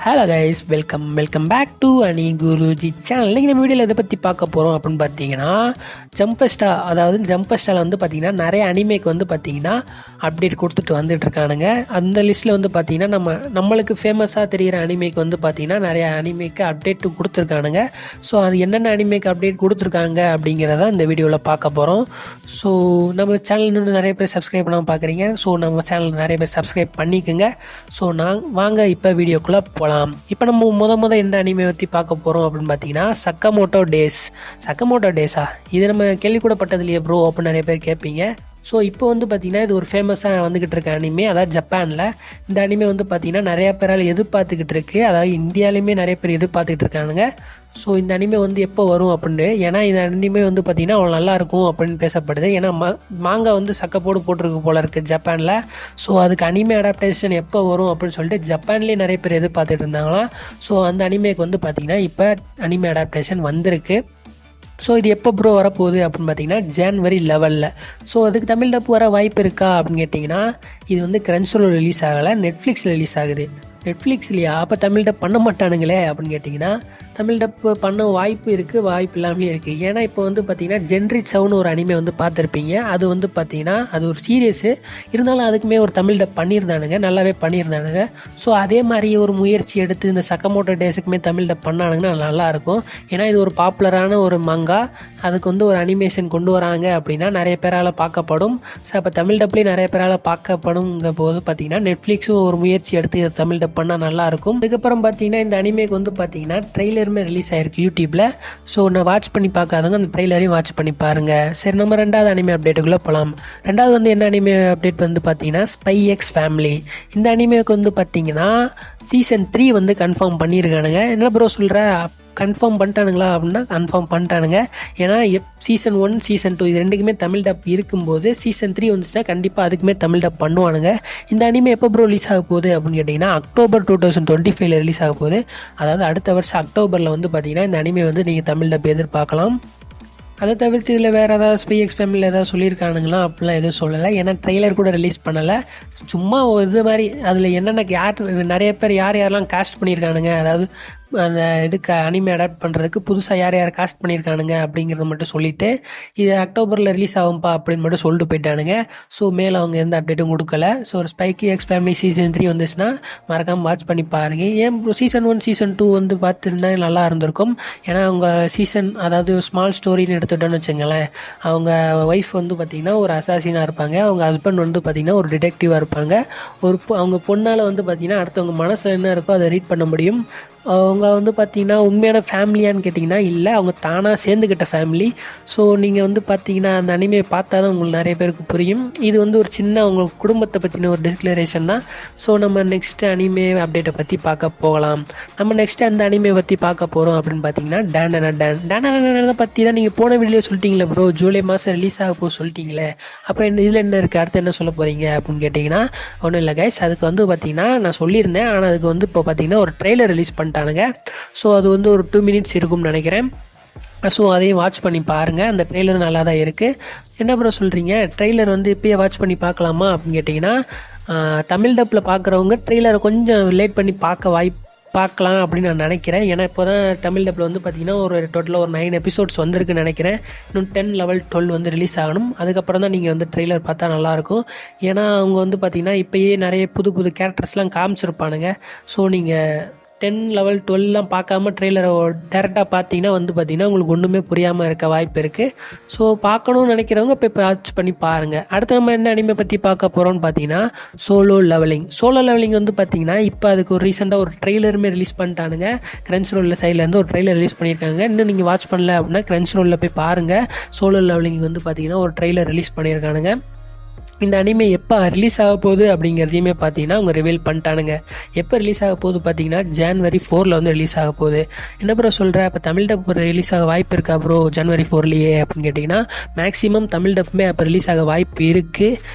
Hello guys, welcome back to Ani Guruji channel. இன்றைக்கி நம்ம வீடியோவில் எதை பற்றி பார்க்க போகிறோம் அப்படின்னு பார்த்தீங்கன்னா, ஜம்பஸ்டாவில் வந்து பார்த்திங்கன்னா நிறைய அனிமேக்கு வந்து பார்த்திங்கன்னா அப்டேட் கொடுத்துட்டு வந்துட்டுருக்கானுங்க. அந்த லிஸ்ட்டில் வந்து பார்த்திங்கன்னா நம்மளுக்கு ஃபேமஸாக தெரிகிற அனிமேக்கு வந்து பார்த்திங்கன்னா நிறைய அனிமேக்கு அப்டேட்டு கொடுத்துருக்கானுங்க. ஸோ அது என்னென்ன அனிமேக்கு அப்டேட் கொடுத்துருக்காங்க அப்படிங்கிறத இந்த வீடியோவில் பார்க்க போகிறோம். ஸோ நம்ம சேனல் இன்னும் நிறைய பேர் சப்ஸ்கிரைப் பண்ணாமல் பார்க்குறீங்க. ஸோ நம்ம சேனல் நிறைய பேர் சப்ஸ்கிரைப் பண்ணிக்கோங்க. ஸோ வாங்க இப்போ வீடியோக்குள்ளே போகலாம். இப்போ நம்ம முத எந்த அனிமே பற்றி பார்க்க போகிறோம் அப்படின்னு பார்த்தீங்கன்னா, சக்கமோட்டோ டேஸா இது நம்ம கேள்விக்கூடப்பட்டதுலையே ப்ரோ அப்படின்னு நிறைய பேர் கேட்பீங்க. ஸோ இப்போ வந்து பார்த்திங்கன்னா இது ஒரு ஃபேமஸாக வந்துக்கிட்டு இருக்க அனிமே, அதாவது ஜப்பானில் இந்த அனிமே வந்து பார்த்திங்கன்னா நிறையா பேரால் எதிர்பார்த்துக்கிட்டு இருக்குது. அதாவது இந்தியாவிலையுமே நிறைய பேர் எதிர்பார்த்துக்கிட்டு இருக்கானுங்க. ஸோ இந்த அனிமே வந்து எப்போ வரும் அப்படின்னு, ஏன்னா இந்த அனிமே வந்து பார்த்திங்கன்னா அவ்வளோ நல்லாயிருக்கும் அப்படின்னு பேசப்படுது. ஏன்னா மாங்கா வந்து சக்கப்போடு போட்டிருக்கு போல இருக்குது ஜப்பானில். ஸோ அதுக்கு அனிமே அடாப்டேஷன் எப்போ வரும் அப்படின்னு சொல்லிட்டு ஜப்பான்லேயே நிறைய பேர் எதிர்பார்த்துட்டு இருந்தாங்களாம். ஸோ அந்த அனிமேக்கு வந்து பார்த்திங்கன்னா இப்போ அனிமே அடாப்டேஷன் வந்திருக்கு. ஸோ இது எப்போ ப்ரோ வரப்போகுது அப்படின்னு பார்த்தீங்கன்னா ஜனவரி 11. ஸோ அதுக்கு தமிழ் டப் வர வாய்ப்பு இருக்கா அப்படின்னு கேட்டிங்கன்னா, இது வந்து கிரன்ச்ரோல் ரிலீஸ் ஆகலை, நெட்ஃப்ளிக்ஸில் ரிலீஸ் ஆகுது. நெட்ஃப்ளிக்ஸ்லையா? அப்போ தமிழ் டப் பண்ண மாட்டானுங்களே அப்படின்னு கேட்டிங்கன்னா, தமிழ் டப் பண்ண வாய்ப்பு இருக்குது, வாய்ப்பு இல்லாமலே இருக்குது. ஏன்னா இப்போ வந்து பார்த்திங்கன்னா ஜென்ரிச்சவுன்னு ஒரு அனிமே வந்து பார்த்துருப்பீங்க. அது வந்து பார்த்திங்கன்னா அது ஒரு சீரியஸு, இருந்தாலும் அதுக்குமே ஒரு தமிழ் டப் பண்ணியிருந்தானுங்க, நல்லாவே பண்ணியிருந்தானுங்க. ஸோ அதே மாதிரி ஒரு முயற்சி எடுத்து இந்த சக்கமோட்டோ டேஸுக்குமே தமிழ் டப் பண்ணானுங்கன்னா நல்லாயிருக்கும். ஏன்னா இது ஒரு பாப்புலரான ஒரு மங்கா, அதுக்கு வந்து ஒரு அனிமேஷன் கொண்டு வராங்க அப்படின்னா நிறைய பேரால் பார்க்கப்படும். ஸோ அப்போ தமிழ் டப்லேயும் நிறைய பேரால் பார்க்கப்படுங்கிற போது பார்த்திங்கன்னா நெட்ஃப்ளிக்ஸும் ஒரு முயற்சி எடுத்து இதை தமிழ் டப் பண்ணால் நல்லாயிருக்கும். அதுக்கப்புறம் பார்த்திங்கன்னா இந்த அனிமேக்கு வந்து பார்த்திங்கன்னா ட்ரெய்லருமே ரிலீஸ் ஆகிருக்கு யூடியூப்பில். ஸோ நான் வாட்ச் பண்ணி பார்க்காதவங்க அந்த ட்ரெய்லரையும் வாட்ச் பண்ணி பாருங்கள். சரி, நம்ம ரெண்டாவது அனிமே அப்டேட்டுக்குள்ளே போகலாம். ரெண்டாவது வந்து என்ன அனிமே அப்டேட் வந்து பார்த்திங்கன்னா ஸ்பை எக்ஸ் ஃபேமிலி. இந்த அனிமேக்கு வந்து பார்த்திங்கன்னா சீசன் 3 வந்து கன்ஃபார்ம் பண்ணியிருக்கானுங்க. என்ன ப்ரோ சொல்கிற, கன்ஃபார்ம் பண்ணிட்டானுங்களா அப்படின்னா கன்ஃபார்ம் பண்ணிட்டானுங்க. ஏன்னா சீசன் 1 சீசன் 2 இது ரெண்டுக்குமே தமிழ் டப் இருக்கும்போது சீசன் 3 வந்துச்சுன்னா கண்டிப்பாக அதுக்குமே தமிழ் டப் பண்ணுவானுங்க. இந்த அனிமே எப்போ ப்ரோ ரிலீஸ் ஆக போகுது அப்படின்னு கேட்டிங்கன்னா, அக்டோபர் 2025 ரிலீஸ் ஆக போகுது. அதாவது அடுத்த வருஷம் அக்டோபரில் வந்து பார்த்திங்கன்னா இந்த அனிமே வந்து நீங்கள் தமிழ் டப் எதிர்பார்க்கலாம். அதை தவிர்த்து இதில் வேறு ஏதாவது ஸ்பை எக்ஸ் ஃபேமிலியில் ஏதாவது சொல்லியிருக்கானுங்களா அப்படிலாம் எதுவும் சொல்லலை. ஏன்னா ட்ரெய்லர் கூட ரிலீஸ் பண்ணலை. சும்மா இது மாதிரி அதில் என்னென்ன நிறைய பேர் யாரெல்லாம் காஸ்ட் பண்ணியிருக்கானுங்க, அதாவது அந்த இதுக்கு அனிமே அடாப்ட் பண்ணுறதுக்கு புதுசாக யார் காஸ்ட் பண்ணியிருக்கானுங்க அப்படிங்கிறத மட்டும் சொல்லிவிட்டு இது அக்டோபரில் ரிலீஸ் ஆகும்பா அப்படின்னு மட்டும் சொல்லிட்டு போயிட்டானுங்க. ஸோ மேலே அவங்க எந்த அப்டேட்டும் கொடுக்கல. ஸோ ஒரு ஸ்பைக்கி எக்ஸ் ஃபேமிலி சீசன் 3 வந்துச்சுன்னா மறக்காமல் வாட்ச் பண்ணி பாருங்கள். ஏன் சீசன் 1 சீசன் 2 வந்து பார்த்துருந்தா நல்லா இருந்திருக்கும். ஏன்னா அவங்க சீசன், அதாவது ஸ்மால் ஸ்டோரின்னு எடுத்துட்டோன்னு வச்சுங்களேன், அவங்க ஒய்ஃப் வந்து பார்த்திங்கன்னா ஒரு அசாசினாக இருப்பாங்க, அவங்க ஹஸ்பண்ட் வந்து பார்த்திங்கன்னா ஒரு டிடெக்டிவாக இருப்பாங்க. அவங்க பொண்ணால் வந்து பார்த்திங்கன்னா அடுத்தவங்க மனசில் என்ன இருக்கோ அதை ரீட் பண்ண முடியும். அவங்க வந்து பார்த்திங்கன்னா உண்மையான ஃபேமிலியான்னு கேட்டிங்கன்னா இல்லை, அவங்க தானாக சேர்ந்துக்கிட்ட ஃபேமிலி. ஸோ நீங்கள் வந்து பார்த்திங்கன்னா அந்த அனிமே பார்த்தா தான் உங்களுக்கு நிறைய பேருக்கு புரியும். இது வந்து ஒரு சின்ன அவங்க குடும்பத்தை பற்றின ஒரு டிஸ்க்ளரேஷன் தான். ஸோ நம்ம நெக்ஸ்ட் அனிமே அப்டேட்டை பற்றி பார்க்க போகலாம். நம்ம நெக்ஸ்ட் அந்த அனிமே பற்றி பார்க்க போகிறோம் அப்படின்னு பார்த்தீங்கன்னா டேனனை பற்றி தான் நீங்கள் போன வீடியோ சொல்லிட்டீங்களே ப்ரோ, ஜூலை மாதம் ரிலீஸ் ஆக போக சொல்லிட்டீங்களே, அப்புறம் இதில் என்ன இருக்குது, அடுத்து என்ன சொல்ல போகிறீங்க அப்படின்னு கேட்டிங்கன்னா, ஒன்றும் இல்லை கைஸ், அதுக்கு வந்து பார்த்திங்கன்னா நான் சொல்லியிருந்தேன். ஆனால் அதுக்கு வந்து இப்போ பார்த்திங்கன்னா ஒரு ட்ரெய்லர் ரிலீஸ் பண்ணிட்டானுங்க. ஸோ அது வந்து ஒரு 2 மினிட்ஸ் இருக்கும்னு நினைக்கிறேன். ஸோ அதையும் வாட்ச் பண்ணி பாருங்கள். அந்த ட்ரெய்லர் நல்லா தான் இருக்குது. என்ன ப்ரோ சொல்கிறீங்க, ட்ரெய்லர் வந்து இப்போயே வாட்ச் பண்ணி பார்க்கலாமா அப்படின்னு கேட்டிங்கன்னா, தமிழ் டப்பில் பார்க்குறவங்க ட்ரெய்லரை கொஞ்சம் லேட் பண்ணி பார்க்கலாம் அப்படின்னு நான் நினைக்கிறேன். ஏன்னா இப்போ தான் தமிழ் டப்பில் வந்து பார்த்திங்கன்னா ஒரு டோட்டலாக ஒரு 9 எபிசோட்ஸ் வந்திருக்குன்னு நினைக்கிறேன். இன்னும் 10, 11, 12 வந்து ரிலீஸ் ஆகணும். அதுக்கப்புறம் தான் நீங்கள் வந்து ட்ரெய்லர் பார்த்தா நல்லாயிருக்கும். ஏன்னா அவங்க வந்து பார்த்திங்கன்னா இப்போயே நிறைய புது கேரக்டர்ஸ்லாம் காமிச்சிருப்பானுங்க. ஸோ நீங்கள் 10, 11, 12 பார்க்காம ட்ரெய்லரை டேரெக்டாக பார்த்தீங்கன்னா வந்து பார்த்திங்கன்னா உங்களுக்கு ஒன்றுமே புரியாமல் இருக்க வாய்ப்பு இருக்குது. ஸோ பார்க்கணுன்னு நினைக்கிறவங்க இப்போ வாட்ச் பண்ணி பாருங்கள். அடுத்து நம்ம என்ன அனிமே பற்றி பார்க்க போகிறோம்னு பார்த்தீங்கன்னா சோலோ லெவலிங் வந்து பார்த்திங்கன்னா இப்போ அதுக்கு ஒரு ரீசெண்டாக ஒரு ட்ரெய்லருமே ரிலீஸ் பண்ணிட்டானுங்க. கிரன்ச்ரோல் சைட்லேருந்து ஒரு ட்ரெய்லர் ரிலீஸ் பண்ணியிருக்காங்க. இன்னும் நீங்கள் வாட்ச் பண்ணல அப்படின்னா கிரன்ச்ரோலில் போய் பாருங்கள். சோலோ லெவலிங் வந்து பார்த்திங்கன்னா ஒரு ட்ரெய்லர் ரிலீஸ் பண்ணியிருக்கானுங்க. இந்த அனிமே எப்போ ரிலீஸ் ஆக போகுது அப்படிங்கிறதையுமே பார்த்தீங்கன்னா அவங்க ரிவீல் பண்ணிட்டானுங்க. எப்போ ரிலீஸ் ஆக போகுது பார்த்தீங்கன்னா ஜனவரி 4 வந்து ரிலீஸ் ஆக போகுது. என்ன ப்ரோ சொல்கிற, இப்போ தமிழ் டப் ரிலீஸ் ஆக வாய்ப்பு இருக்கா ப்ரோ ஜனவரி 4 அப்படின்னு கேட்டிங்கன்னா, மேக்ஸிமம் தமிழ் டப்புமே அப்போ ரிலீஸ் ஆக வாய்ப்பு இருக்குது.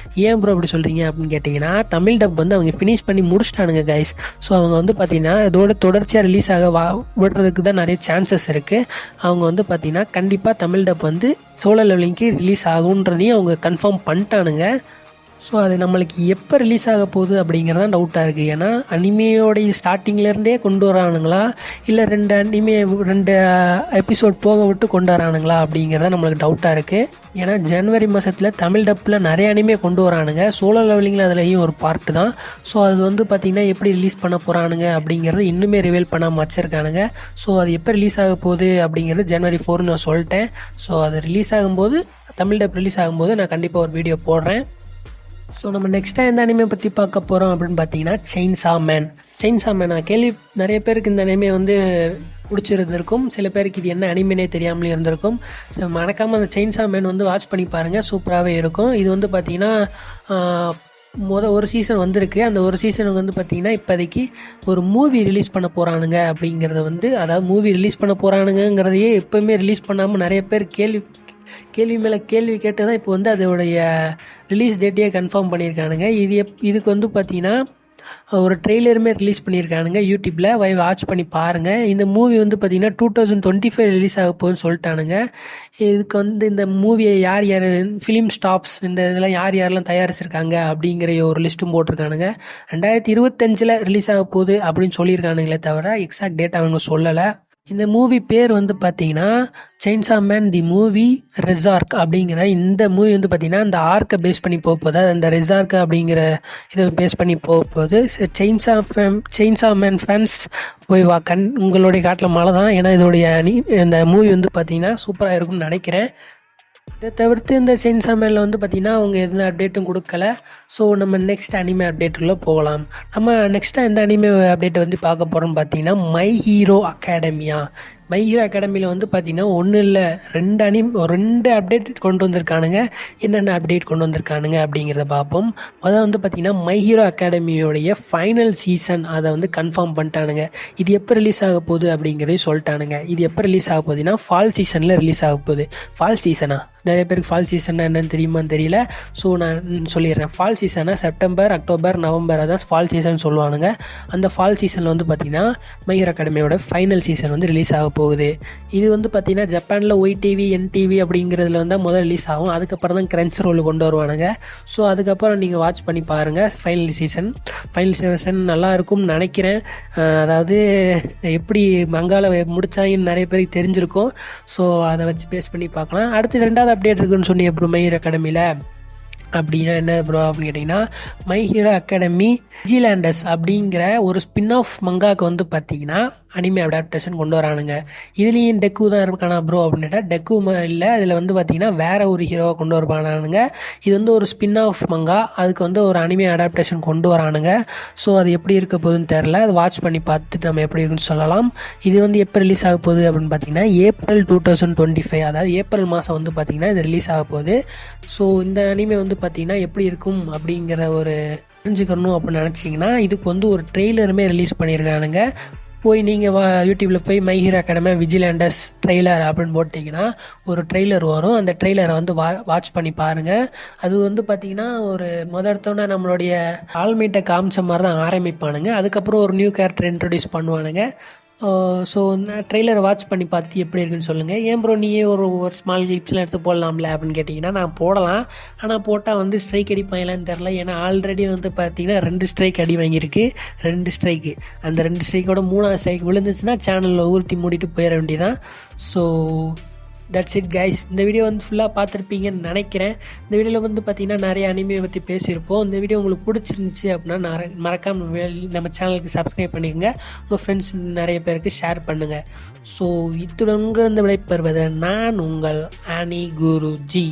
ஏன் ப்ரோ அப்படி சொல்கிறீங்க அப்படின்னு கேட்டிங்கன்னா, தமிழ் டப் வந்து அவங்க ஃபினிஷ் பண்ணி முடிச்சிட்டானுங்க கைஸ். ஸோ அவங்க வந்து பார்த்திங்கன்னா இதோட தொடர்ச்சியாக ரிலீஸ் ஆக விடுறதுக்கு தான் நிறைய சான்சஸ் இருக்குது. அவங்க வந்து பார்த்திங்கன்னா கண்டிப்பாக தமிழ் டப் வந்து சோலோ லெவலிங்க்கு ரிலீஸ் ஆகுன்றதையும் அவங்க கன்ஃபார்ம் பண்ணிட்டானுங்க. ஸோ அது நம்மளுக்கு எப்போ ரிலீஸ் ஆக போகுது அப்படிங்கிறது தான் டவுட்டாக இருக்குது. ஏன்னா அனிமையோடைய ஸ்டார்டிங்லேருந்தே கொண்டு வரானுங்களா இல்லை 2 எபிசோட் போக விட்டு கொண்டு வரானுங்களா அப்படிங்கிறத நம்மளுக்கு டவுட்டாக இருக்குது. ஏன்னா ஜனவரி மாதத்தில் தமிழ் டப்பில் நிறைய அனிமே கொண்டு வரானுங்க. சோலோ லெவலிங்கில் அதுலேயும் ஒரு பார்ட்டு தான். ஸோ அது வந்து பார்த்திங்கன்னா எப்படி ரிலீஸ் பண்ண போகிறானுங்க அப்படிங்கிறது இன்னுமே ரிவீல் பண்ணாமல் வச்சுருக்கானுங்க. ஸோ அது எப்போ ரிலீஸ் ஆக போகுது அப்படிங்கிறது ஜனவரி 4 நான் சொல்லிட்டேன். ஸோ அது ரிலீஸ் ஆகும்போது, தமிழ் டப் ரிலீஸ் ஆகும்போது நான் கண்டிப்பாக ஒரு வீடியோ போடுறேன். ஸோ நம்ம நெக்ஸ்ட்டாக எந்த அனிமே பற்றி பார்க்க போகிறோம் அப்படின்னு பார்த்தீங்கன்னா செயின்சா மேன். நான் நிறைய பேருக்கு இந்த அனிமே வந்து பிடிச்சிருந்திருக்கும். சில பேருக்கு இது என்ன அனிமேனே தெரியாமலே இருந்திருக்கும். ஸோ மறக்காமல் அந்த செயின்சா மேன் வந்து வாட்ச் பண்ணி பாருங்கள், சூப்பராகவே இருக்கும். இது வந்து பார்த்திங்கன்னா ஒரு சீசன் வந்திருக்கு. அந்த ஒரு சீசனுக்கு வந்து பார்த்திங்கன்னா இப்போதைக்கு ஒரு மூவி ரிலீஸ் பண்ண போகிறானுங்க அப்படிங்கிறத வந்து, அதாவது மூவி ரிலீஸ் பண்ண போகிறானுங்கிறதையே எப்போவுமே ரிலீஸ் பண்ணாமல் நிறைய பேர் கேள்வி மேலே கேள்வி கேட்டு தான் இப்போ வந்து அதோடைய ரிலீஸ் டேட்டையே கன்ஃபார்ம் பண்ணியிருக்கானுங்க. இதுக்கு வந்து பார்த்திங்கன்னா ஒரு ட்ரெய்லருமே ரிலீஸ் பண்ணியிருக்கானுங்க யூடியூப்பில், வாட்ச் பண்ணி பாருங்கள். இந்த மூவி வந்து பார்த்திங்கன்னா 2025 ரிலீஸ் ஆக போகுதுன்னு சொல்லிட்டானுங்க. இதுக்கு வந்து இந்த மூவியை யார் ஃபிலிம் ஸ்டாப்ஸ் இந்த இதெல்லாம் யாரெல்லாம் தயாரிச்சிருக்காங்க அப்படிங்கிற ஒரு லிஸ்ட்டும் போட்டிருக்கானுங்க. 2025 ரிலீஸ் ஆக போகுது அப்படின்னு சொல்லியிருக்கானுங்களே தவிர எக்ஸாக்ட் டேட் அவங்க சொல்லலை. இந்த மூவி பேர் வந்து பார்த்தீங்கன்னா செயின்சா மேன் தி மூவி ரெசார்க் அப்படிங்கிற இந்த மூவி வந்து பார்த்திங்கன்னா இந்த ஆர்க்கை பேஸ் பண்ணி போகுது. அந்த ரெசார்க் அப்படிங்கிற இதை பேஸ் பண்ணி போகுது. செயின்சா மேன் ஃபேன்ஸ் போய் உங்களுடைய காட்டில் மழை தான். ஏன்னா இதோடைய இந்த மூவி வந்து பார்த்திங்கன்னா சூப்பராக இருக்கும்னு நினைக்கிறேன். இதை தவிர்த்து இந்த செயின்சா மேனில் வந்து பார்த்திங்கன்னா அவங்க எந்த அப்டேட்டும் கொடுக்கல. ஸோ நம்ம நெக்ஸ்ட் அனிமே அப்டேட்டுக்குள்ளே போகலாம். நம்ம நெக்ஸ்ட்டாக எந்த அனிமே அப்டேட் வந்து பார்க்க போகிறோம்னு பார்த்தீங்கன்னா மை ஹீரோ அகாடமியில் வந்து பார்த்திங்கன்னா ஒன்றும் இல்லை 2 அப்டேட் கொண்டு வந்திருக்கானுங்க. என்னென்ன அப்டேட் கொண்டு வந்திருக்கானுங்க அப்படிங்கிறத பார்ப்போம். முதல்ல வந்து பார்த்திங்கன்னா மை ஹீரோ அகாடமியோடைய ஃபைனல் சீசன் அதை வந்து கன்ஃபார்ம் பண்ணிட்டானுங்க. இது எப்போ ரிலீஸ் ஆக போகுது அப்படிங்கிறதையும் சொல்லிட்டானுங்க. இது எப்போ ரிலீஸ் ஆக போகுதுன்னா ஃபால் சீசனில் ரிலீஸ் ஆக போகுது. ஃபால் சீசனா நிறைய பேருக்கு ஃபால் சீசன்னா என்னென்னு தெரியுமான்னு தெரியல. ஸோ நான் சொல்லிடுறேன். ஃபால் சீசனாக செப்டம்பர், அக்டோபர், நவம்பர் அதான் ஃபால் சீசன் சொல்லுவானுங்க. அந்த ஃபால் சீசனில் வந்து பார்த்திங்கன்னா மை ஹீரோ அகாடமியோட ஃபைனல் சீசன் வந்து ரிலீஸ் ஆக போகுது. இது வந்து பார்த்திங்கன்னா ஜப்பானில் OYTV, NTV அப்படிங்கிறதுல வந்து முதல் ரிலீஸ் ஆகும். அதுக்கப்புறம் தான் கிரன்ச் ரோல் கொண்டு வருவானுங்க. ஸோ அதுக்கப்புறம் நீங்கள் வாட்ச் பண்ணி பாருங்கள். ஃபைனல் சீசன் நல்லா இருக்கும்னு நினைக்கிறேன். அதாவது எப்படி மங்கால முடிச்சாங்கன்னு நிறைய பேருக்கு தெரிஞ்சிருக்கும். ஸோ அதை வச்சு பேஸ் பண்ணி பார்க்கலாம். அடுத்து 2வது அப்டேட் இருக்குன்னு சொன்னீங்க ப்ரோ மை ஹீரோ அகாடமியில். அப்படின்னா என்ன ப்ரோ அப்படின்னு கேட்டிங்கன்னா மை ஹீரோ அகாடமி விஜிலாண்டஸ் அப்படிங்கிற ஒரு ஸ்பின் ஆஃப் மங்காவுக்கு வந்து பார்த்திங்கன்னா அனிமே அடாப்டேஷன் கொண்டு வரானுங்க. இதுலேயும் டெக்கு தான் இருக்கானா ப்ரோ அப்படின்ட்டா டெக்கு இல்லை, அதில் வந்து பார்த்திங்கன்னா வேறு ஒரு ஹீரோவை கொண்டு வருவானுங்க. இது வந்து ஒரு ஸ்பின் ஆஃப் மங்கா, அதுக்கு வந்து ஒரு அனிமே அடாப்டேஷன் கொண்டு வரானுங்க. ஸோ அது எப்படி இருக்க போகுதுன்னு தெரில, அது வாட்ச் பண்ணி பார்த்துட்டு நம்ம எப்படி இருக்குன்னு சொல்லலாம். இது வந்து எப்போ ரிலீஸ் ஆக போகுது அப்படின்னு பார்த்தீங்கன்னா ஏப்ரல் 2025, அதாவது ஏப்ரல் மாதம் வந்து பார்த்திங்கன்னா இது ரிலீஸ் ஆக போகுது. ஸோ இந்த அனிமே வந்து பார்த்திங்கன்னா எப்படி இருக்கும் அப்படிங்கிற ஒரு தெரிஞ்சுக்கணும் அப்படின்னு நினச்சிங்கன்னா இதுக்கு வந்து ஒரு ட்ரெய்லருமே ரிலீஸ் பண்ணியிருக்கானுங்க. போய் நீங்கள் யூடியூப்பில் போய் மை ஹீரோ அகாடமி விஜிலாண்டஸ் ட்ரெய்லர் அப்படின்னு போட்டிங்கன்னா ஒரு ட்ரெய்லர் வரும். அந்த ட்ரெய்லரை வந்து வாட்ச் பண்ணி பாருங்கள். அது வந்து பார்த்திங்கன்னா ஒரு எடுத்தோன்னே நம்மளுடைய ஆல்மீட்டை காமிச்ச மாதிரி தான் ஆரம்பிப்பானுங்க. அதுக்கப்புறம் ஒரு நியூ கேரக்டர் இன்ட்ரடியூஸ் பண்ணுவானுங்க. ஸோ நான் ட்ரெய்லரை வாட்ச் பண்ணி பார்த்து எப்படி இருக்குன்னு சொல்லுங்கள். ஏன் ப்ரோ நீயே ஒரு ஸ்மால் கிளிப்ஸ்லாம் எடுத்து போடலாம்ல அப்படின்னு கேட்டிங்கன்னா நான் போடலாம். ஆனால் போட்டால் வந்து ஸ்ட்ரைக் அடிப்பாங்களான்னு தெரில. ஏன்னா ஆல்ரெடி வந்து பார்த்திங்கன்னா 2 ஸ்ட்ரைக் அடி வாங்கியிருக்கு. 2 ஸ்ட்ரைக்கு, அந்த 2 ஸ்ட்ரைக்கோட 3வது ஸ்ட்ரைக் விழுந்துச்சுன்னா சேனலில் ஊற்றி மூடிட்டு போயிட வேண்டியதான். So that's it guys. இந்த வீடியோ வந்து ஃபுல்லாக பார்த்துருப்பீங்கன்னு நினைக்கிறேன். இந்த வீடியோவில் வந்து பார்த்திங்கன்னா நிறைய அனிமே பற்றி பேசியிருப்போம். இந்த வீடியோ உங்களுக்கு பிடிச்சிருந்துச்சு அப்படின்னா மறக்காமல் நம்ம சேனலுக்கு சப்ஸ்கிரைப் பண்ணிக்கோங்க. உங்கள் ஃப்ரெண்ட்ஸ் நிறைய பேருக்கு ஷேர் பண்ணுங்கள். ஸோ இத்துடன் விடைபெறுவது நான் உங்கள் ஆனி குருஜி.